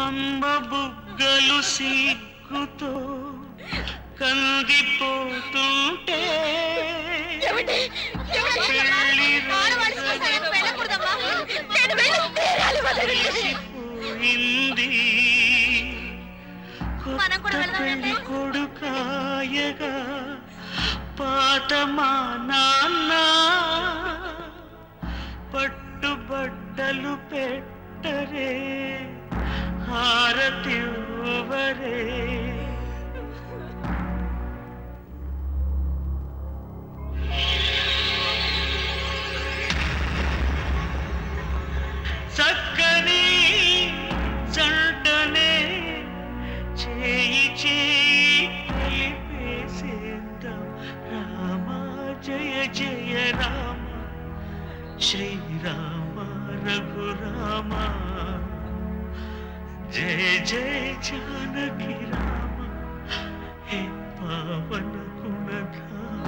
అమ్మ బుగ్గలు సిగ్గుతో కందిపోతుంటే పోయింది పెళ్లి కొడుకాయగా పాత మా నాన్న పట్టుబట్టలు పెట్టరే హారతివ్వరే చక్కని జంటనే చేయి చేయి కలిపేసేద్దాం రామ జయ జయ రామ శ్రీరామ రఘురామ जय जय जानकी राम हे पावन गुणधाम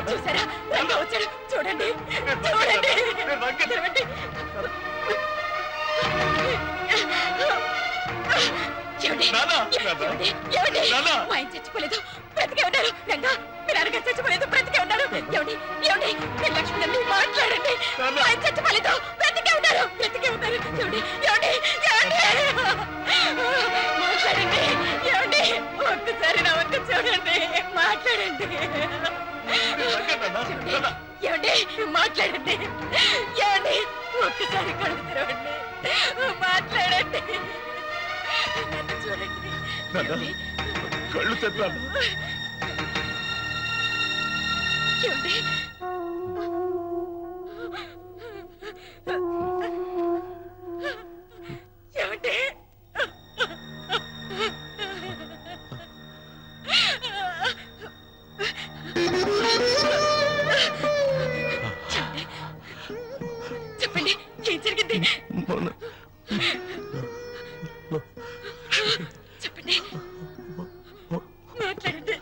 చూసారా రంగా వచ్చాడు చూడండి చూడండి మా ఆయన చచ్చిపోలేదు బ్రతికే ఉన్నారు రంగా మీరు అరగా చచ్చిపోలేదు బ్రతికే ఉన్నారు ఏమండి ఏమండి మీరు లక్ష్మి మాట్లాడండి మా ఆయన చచ్చిపోలేదు బ్రతికే ఉన్నారు ఏమండి ఏమండి మాట్లాడండి ఏమండి ఒక్కసారి నా వంక చూడండి మాట్లాడండి ఏమండి మాట్లాడండి ఏమండి ఒక్కసారి కళ్ళు తెరవండి మాట్లాడండి నన్ను చూడండి కళ్ళు తెరవాలి ఏమండి ఏమండి చెప్పండి ఏం జరిగింది చెప్పండి మాట్లాడండి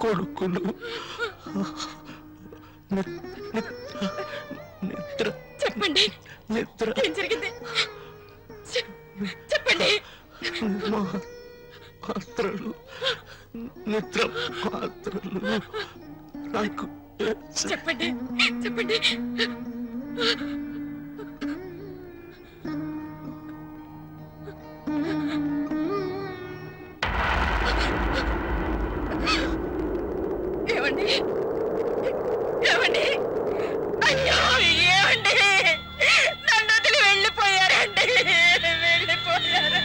కొడుకులు ఏమండి నిద్ర ఏం జరిగింది చెప్పండి. మాత్రలు నిద్ర మాత్రలు నాకు చెప్పండి చెప్పండి. ఏమండి ఏమండి అయ్యో ఏమండి నన్ను వదిలి వెళ్ళిపోయారండి వెళ్ళిపోయారు.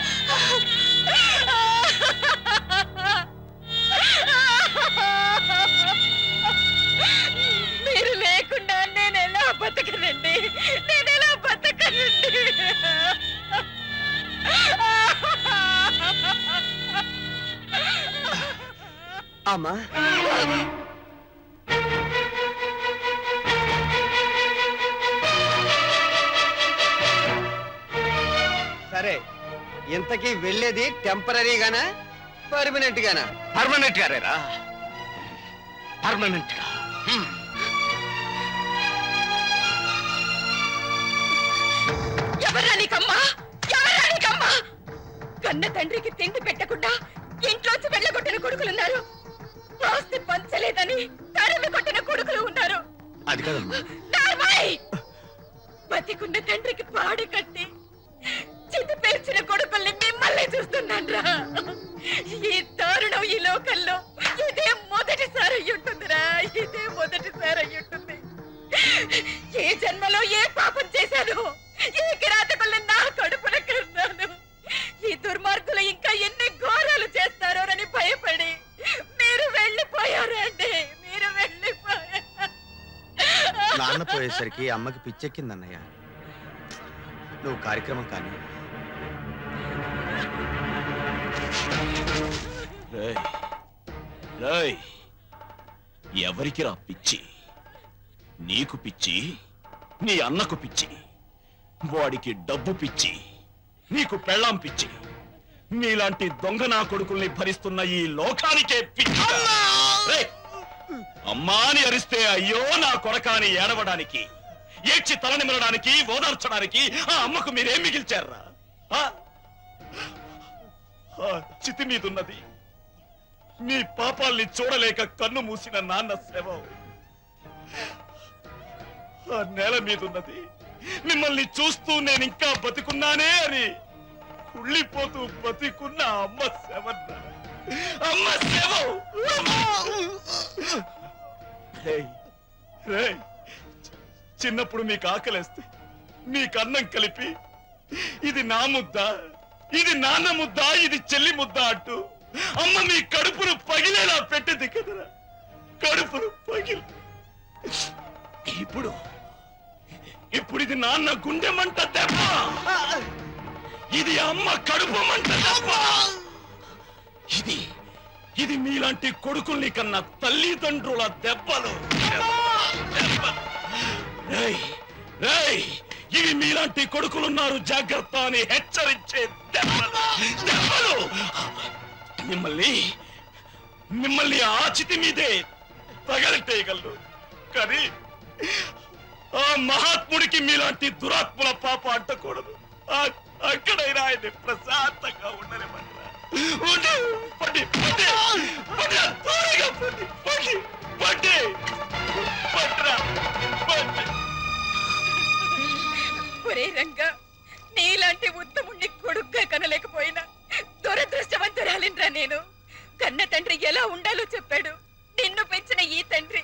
మీరు లేకుండా నేను ఎలా బతకనండి నేను ఎలా బతకనండి. అమ్మా సరే, ఇంతకీ వెళ్ళేది టెంపరీగానా పర్మనెంట్ గానా? పర్మనెంట్ గారేరా, పర్మనెంట్ గా. ఎవరా నీకమ్మా ఎవరా నీకమ్మా? కన్న తండ్రికి తిండి పెట్టకుండా ఇంట్లోంచి వెళ్ళగొట్టిన కొడుకులున్నారు. ఆస్తి పంచలేదని తరిమి కొట్టిన కొడుకులు ఉన్నారు. అది కదమ్మా. నార్మల్! బతికున్న తండ్రికి పాడి కట్టి చితి పేర్చిన కొడుకుల్ని మిమ్మల్ని చూస్తున్నాన్రా. ఈ దారుణం ఈ లోకంలో ఇదే మొదటిసారి అయ్యుంటుందిరా, ఇదే మొదటిసారి అయ్యుంటుంది. ఏ జన్మలో ఏ పాపం చేశాను, ఏ కిరాతకుల్ని నా కడుపున కన్నాను. ఈ దుర్మార్గులు ఇంకా ఎన్ని ఘోరాలు చేస్తారోనని భయపడి మీరు వెళ్ళిపోయారండి, మీరు వెళ్ళిపోయారు. నాన్న పోయేసరికి అమ్మకి పిచ్చెక్కిందన్నయ్య. నువ్వు కార్యక్రమం కానీ ఎవరికి రా పిచ్చి? నీకు పిచ్చి, నీ అన్నకు పిచ్చి, వాడికి డబ్బు పిచ్చి, నీకు పెళ్ళాం పిచ్చి. నీలాంటి దొంగ నా కొడుకుల్ని భరిస్తున్న ఈ లోకానికే పిచ్చి. అమ్మా అని అరిస్తే అయ్యో నా కొరకాని ఏడవడానికి, ఏడ్చి తలనిమలడానికి, ఓదార్చడానికి ఆ అమ్మకు మీరేం మిగిల్చారా? చితి మీదున్నది మీ పాపాల్ని చూడలేక కన్ను మూసిన నాన్న శవం. ఆ నేల మీదున్నది మిమ్మల్ని చూస్తూ నేను ఇంకా బతికున్నానే అని కుళ్ళిపోతూ బతికున్న అమ్మ శవం. అమ్మ శవం. చిన్నప్పుడు మీకు ఆకలేస్తే మీకు అన్నం కలిపి ఇది నా ముద్ద, ఇది నాన్న ముద్ద, ఇది చెల్లి ముద్ద అంటూ అమ్మ మీ కడుపును పగిలేలా పెట్టింది కదరా. కడుపును పగిలి ఇప్పుడు ఇప్పుడు ఇది నాన్న గుండె మంట దెబ్బ, ఇది అమ్మ కడుపు మంట దెబ్బ. ఇది ఇది మీలాంటి కొడుకుల్ని కన్నా తల్లిదండ్రుల దెబ్బలు. ఇవి మీలాంటి కొడుకులున్నారు జాగ్రత్త అని హెచ్చరించే దెబ్బలు. దెబ్బలు మిమ్మల్ని మిమ్మల్ని ఆచితి మీదే తగలెట్టేయగలరు. కానీ ఆ మహాత్ముడికి మీలాంటి దురాత్ముల పాప అంటకూడదు. అక్కడైనా ఆయన్ని ప్రశాంతంగా ఉండనివ్వండి. ఒరే రంగా, నీలాంటి ఉత్తముణ్ణి కొడుగ్గా కనలేకపోయినా దురదృష్టవంతురాలిన్రా నేను. కన్న తండ్రి ఎలా ఉండాలో చెప్పాడు. నిన్ను పెంచిన ఈ తండ్రి